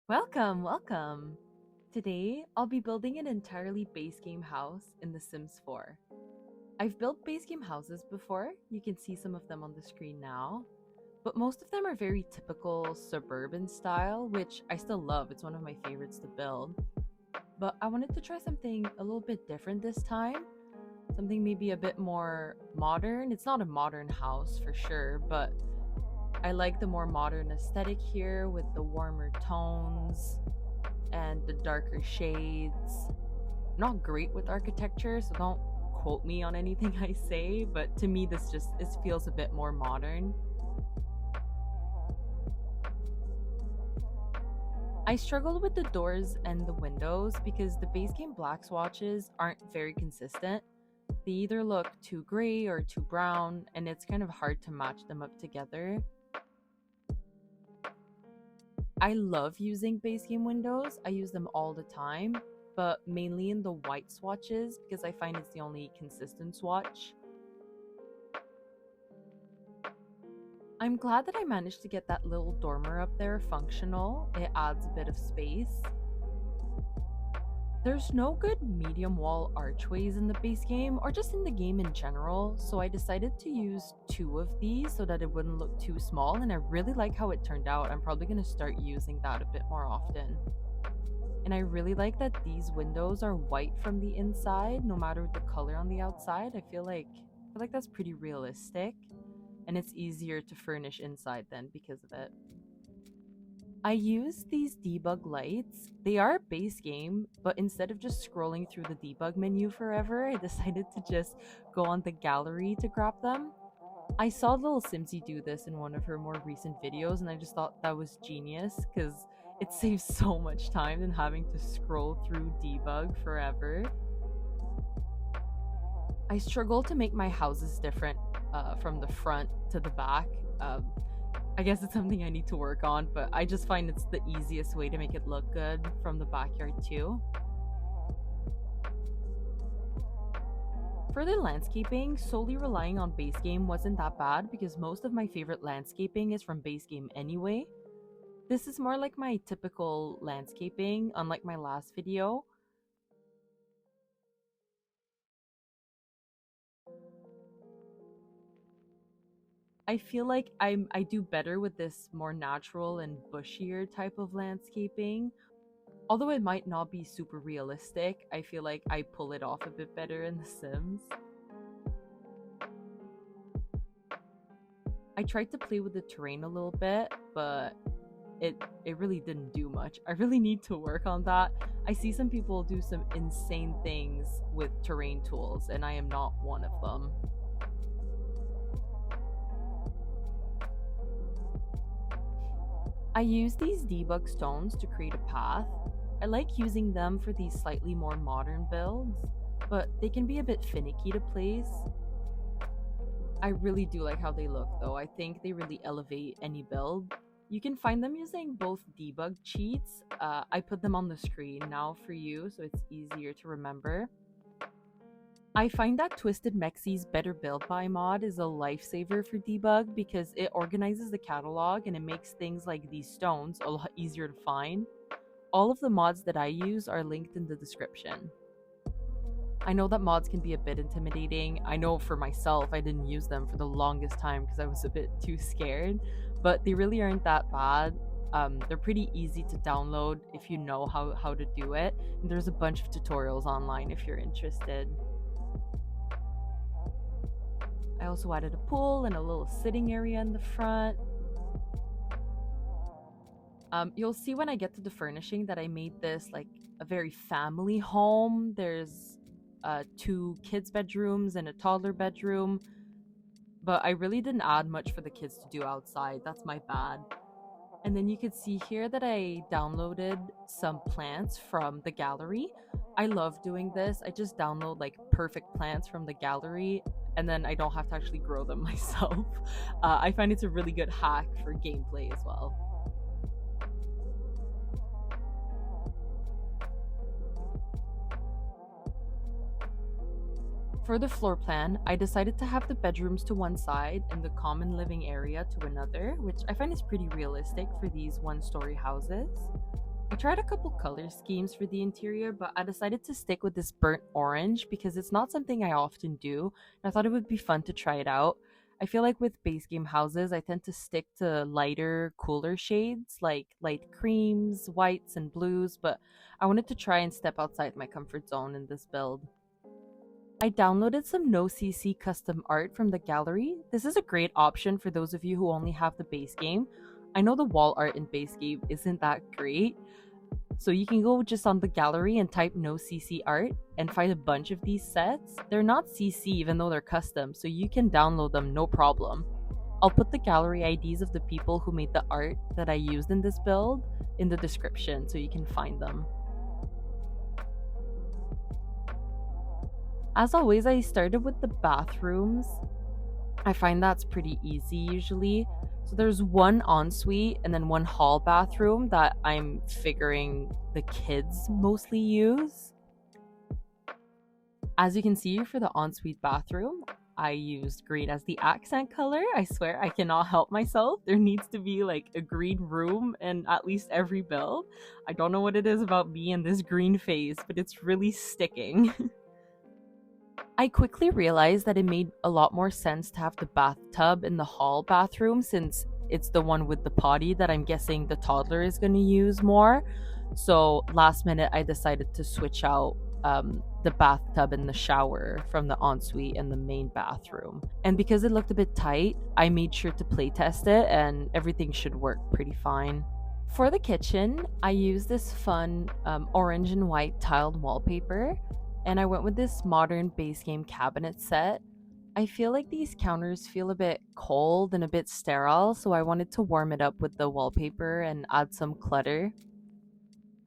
Welcome, welcome! Today, I'll be building an entirely base game house in The Sims 4. I've built base game houses before, you can see some of them on the screen now, but most of them are very typical suburban style, which I still love, it's one of my favorites to build. But I wanted to try something a little bit different this time, something maybe a bit more modern. It's not a modern house for sure, but I like the more modern aesthetic here with the warmer tones and the darker shades. I'm not great with architecture, so don't quote me on anything I say, but to me this feels a bit more modern. I struggled with the doors and the windows because the base game black swatches aren't very consistent. They either look too gray or too brown, and it's kind of hard to match them up together. I love using base game windows. I use them all the time, but mainly in the white swatches because I find it's the only consistent swatch. I'm glad that I managed to get that little dormer up there functional. It adds a bit of space. There's no good medium wall archways in the base game or just in the game in general, so I decided to use 2 of these so that it wouldn't look too small, and I really like how it turned out. I'm probably going to start using that a bit more often. And I really like that these windows are white from the inside, no matter the color on the outside. I feel like that's pretty realistic, and it's easier to furnish inside then because of it. I use these debug lights. They are base game, but instead of just scrolling through the debug menu forever, I decided to just go on the gallery to grab them. I saw Little Simsy do this in one of her more recent videos, and I just thought that was genius because it saves so much time than having to scroll through debug forever. I struggle to make my houses different from the front to the back. I guess it's something I need to work on, but I just find it's the easiest way to make it look good from the backyard too. For the landscaping, solely relying on base game wasn't that bad because most of my favorite landscaping is from base game anyway. This is more like my typical landscaping, unlike my last video. I feel like I do better with this more natural and bushier type of landscaping. Although it might not be super realistic, I feel like I pull it off a bit better in The Sims. I tried to play with the terrain a little bit, but it really didn't do much. I really need to work on that. I see some people do some insane things with terrain tools, and I am not one of them. I use these debug stones to create a path. I like using them for these slightly more modern builds, but they can be a bit finicky to place. I really do like how they look though. I think they really elevate any build. You can find them using both debug cheats. I put them on the screen now for you so it's easier to remember. I find that Twisted Mexie's Better Build By mod is a lifesaver for debug because it organizes the catalog and it makes things like these stones a lot easier to find. All of the mods that I use are linked in the description. I know that mods can be a bit intimidating. I know for myself, I didn't use them for the longest time because I was a bit too scared, but they really aren't that bad. They're pretty easy to download if you know how to do it. And there's a bunch of tutorials online if you're interested. I also added a pool and a little sitting area in the front. You'll see when I get to the furnishing that I made this like a very family home. There's 2 kids' bedrooms and a toddler bedroom, but I really didn't add much for the kids to do outside. That's my bad. And then you could see here that I downloaded some plants from the gallery. I love doing this. I just download like perfect plants from the gallery, and then I don't have to actually grow them myself. I find it's a really good hack for gameplay as well. For the floor plan, I decided to have the bedrooms to one side and the common living area to another, which I find is pretty realistic for these 1-story houses. I tried a couple color schemes for the interior, but I decided to stick with this burnt orange because it's not something I often do. And I thought it would be fun to try it out. I feel like with base game houses, I tend to stick to lighter, cooler shades like light creams, whites, and blues, but I wanted to try and step outside my comfort zone in this build. I downloaded some no-CC custom art from the gallery. This is a great option for those of you who only have the base game. I know the wall art in base game isn't that great, so you can go just on the gallery and type no CC art and find a bunch of these sets. They're not CC even though they're custom, so you can download them no problem. I'll put the gallery IDs of the people who made the art that I used in this build in the description so you can find them. As always, I started with the bathrooms. I find that's pretty easy usually. So there's one ensuite and then one hall bathroom that I'm figuring the kids mostly use. As you can see, for the ensuite bathroom, I used green as the accent color. I swear I cannot help myself. There needs to be like a green room in at least every build. I don't know what it is about me and this green phase, but it's really sticking. I quickly realized that it made a lot more sense to have the bathtub in the hall bathroom since it's the one with the potty that I'm guessing the toddler is going to use more. So last minute, I decided to switch out the bathtub and the shower from the ensuite and the main bathroom. And because it looked a bit tight, I made sure to playtest it and everything should work pretty fine. For the kitchen, I used this fun orange and white tiled wallpaper. And I went with this modern base game cabinet set. I feel like these counters feel a bit cold and a bit sterile, so I wanted to warm it up with the wallpaper and add some clutter.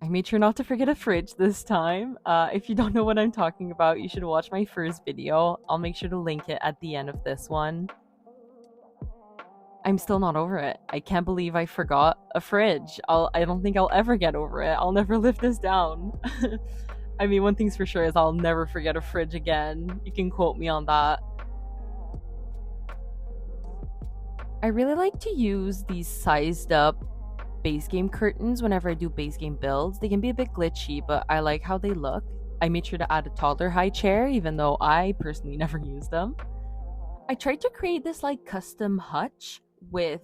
I made sure not to forget a fridge this time. If you don't know what I'm talking about, you should watch my first video. I'll make sure to link it at the end of this one. I'm still not over it. I can't believe I forgot a fridge. I don't think I'll ever get over it. I'll never live this down. I mean, one thing's for sure is I'll never forget a fridge again. You can quote me on that. I really like to use these sized up base game curtains whenever I do base game builds. They can be a bit glitchy, but I like how they look. I made sure to add a toddler high chair, even though I personally never use them. I tried to create this like custom hutch with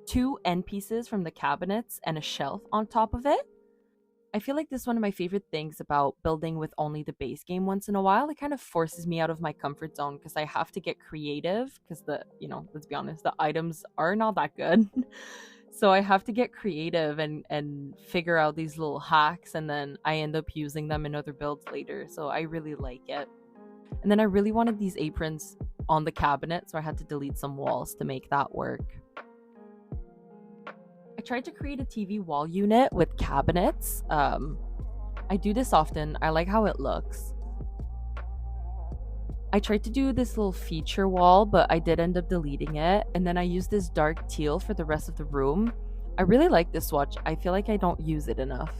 2 end pieces from the cabinets and a shelf on top of it. I feel like this is one of my favorite things about building with only the base game once in a while. It kind of forces me out of my comfort zone because I have to get creative because let's be honest, the items are not that good. So I have to get creative and figure out these little hacks, and then I end up using them in other builds later. So I really like it. And then I really wanted these aprons on the cabinet, so I had to delete some walls to make that work. I tried to create a TV wall unit with cabinets. I do this often. I like how it looks. I tried to do this little feature wall, but I did end up deleting it. And then I used this dark teal for the rest of the room. I really like this swatch. I feel like I don't use it enough.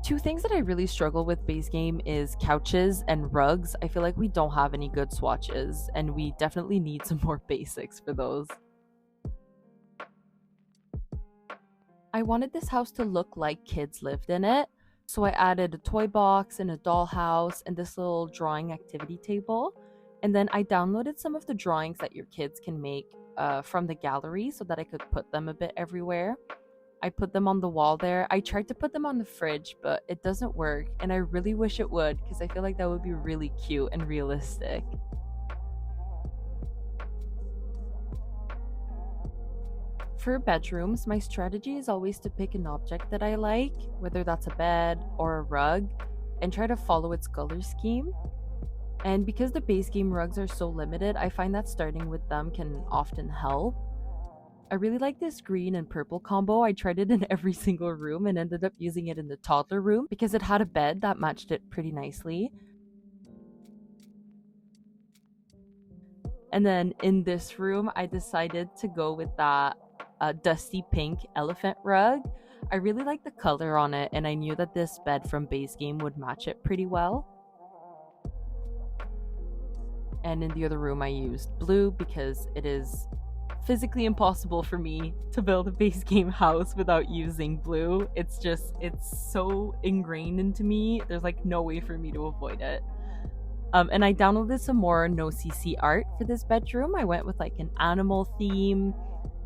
2 things that I really struggle with base game is couches and rugs. I feel like we don't have any good swatches, and we definitely need some more basics for those. I wanted this house to look like kids lived in it, so I added a toy box and a dollhouse and this little drawing activity table. And then I downloaded some of the drawings that your kids can make from the gallery so that I could put them a bit everywhere. I put them on the wall there. I tried to put them on the fridge, but it doesn't work, and I really wish it would because I feel like that would be really cute and realistic. For bedrooms, my strategy is always to pick an object that I like, whether that's a bed or a rug, and try to follow its color scheme. And because the base game rugs are so limited, I find that starting with them can often help. I really like this green and purple combo. I tried it in every single room and ended up using it in the toddler room because it had a bed that matched it pretty nicely. And then in this room, I decided to go with that dusty pink elephant rug. I really like the color on it, and I knew that this bed from base game would match it pretty well. And in the other room, I used blue because it is physically impossible for me to build a base game house without using blue. It's so ingrained into me. There's like no way for me to avoid it. And I downloaded some more no CC art for this bedroom. I went with like an animal theme.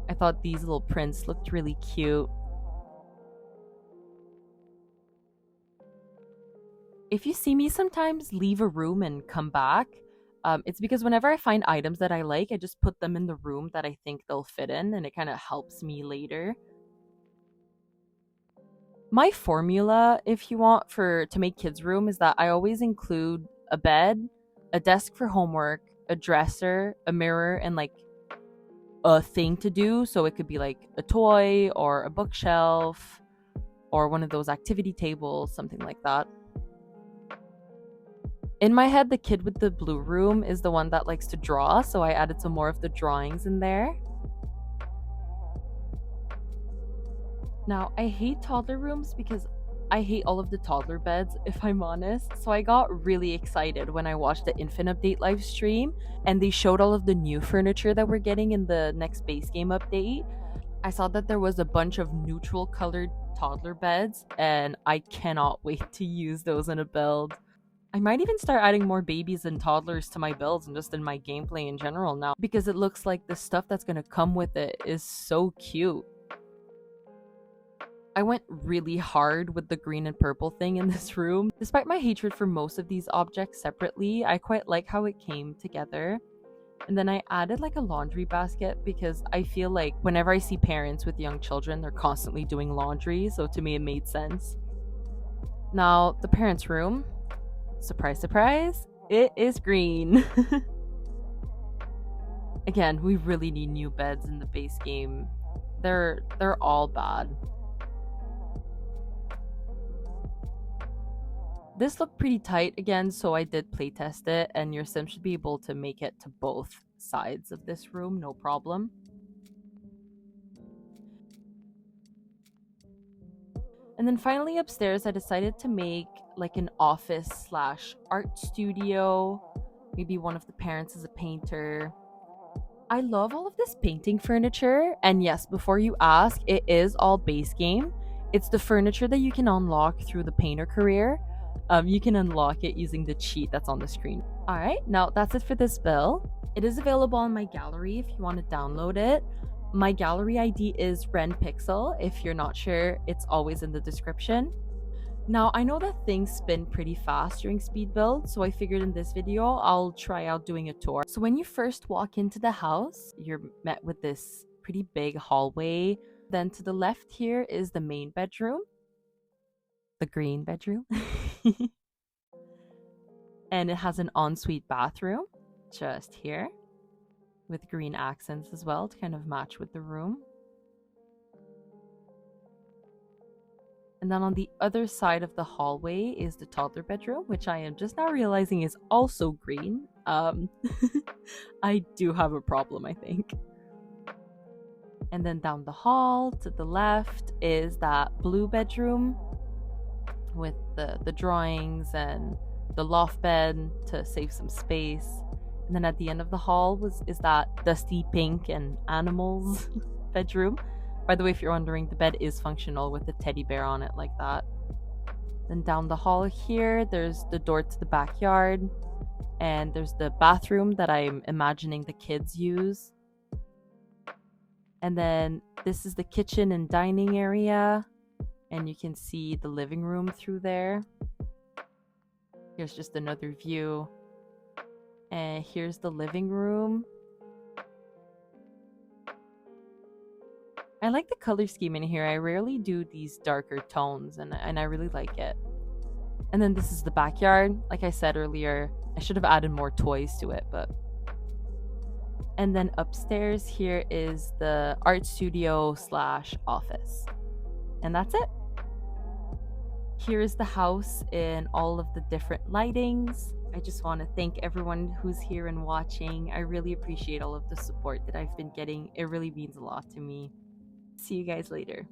I thought these little prints looked really cute. If you see me sometimes leave a room and come back, it's because whenever I find items that I like, I just put them in the room that I think they'll fit in, and it kind of helps me later. My formula, if you want, to make kids' room is that I always include a bed, a desk for homework, a dresser, a mirror, and like a thing to do. So it could be like a toy or a bookshelf or one of those activity tables, something like that. In my head, the kid with the blue room is the one that likes to draw, so I added some more of the drawings in there. Now, I hate toddler rooms because I hate all of the toddler beds, if I'm honest. So I got really excited when I watched the Infant Update live stream and they showed all of the new furniture that we're getting in the next base game update. I saw that there was a bunch of neutral colored toddler beds, and I cannot wait to use those in a build. I might even start adding more babies and toddlers to my builds and just in my gameplay in general now, because it looks like the stuff that's going to come with it is so cute. I went really hard with the green and purple thing in this room. Despite my hatred for most of these objects separately, I quite like how it came together. And then I added like a laundry basket because I feel like whenever I see parents with young children, they're constantly doing laundry, so to me it made sense. Now, the parents' room. Surprise, surprise, it is green. Again, we really need new beds in the base game. They're all bad. This looked pretty tight again, so I did playtest it, and your sim should be able to make it to both sides of this room, no problem. And then finally upstairs, I decided to make like an office / art studio. Maybe one of the parents is a painter. I love all of this painting furniture. And yes, before you ask, it is all base game. It's the furniture that you can unlock through the painter career. You can unlock it using the cheat that's on the screen. Alright, now that's it for this build. It is available on my gallery if you want to download it. My gallery ID is WrenPixel. If you're not sure, it's always in the description. Now, I know that things spin pretty fast during speed build, so I figured in this video, I'll try out doing a tour. So when you first walk into the house, you're met with this pretty big hallway. Then to the left here is the main bedroom. The green bedroom. And it has an ensuite bathroom just here, with green accents as well to kind of match with the room. And then on the other side of the hallway is the toddler bedroom, which I am just now realizing is also green. I do have a problem, I think. And then down the hall to the left is that blue bedroom with the drawings and the loft bed to save some space. And then at the end of the hall is that dusty pink and animals bedroom. By the way, if you're wondering, the bed is functional with a teddy bear on it like that. Then down the hall here, there's the door to the backyard. And there's the bathroom that I'm imagining the kids use. And then this is the kitchen and dining area. And you can see the living room through there. Here's just another view. And here's the living room. I like the color scheme in here. I rarely do these darker tones, and I really like it. And then this is the backyard. Like I said earlier, I should have added more toys to it, but... And then upstairs here is the art studio / office. And that's it. Here's the house in all of the different lightings. I just want to thank everyone who's here and watching. I really appreciate all of the support that I've been getting. It really means a lot to me. See you guys later.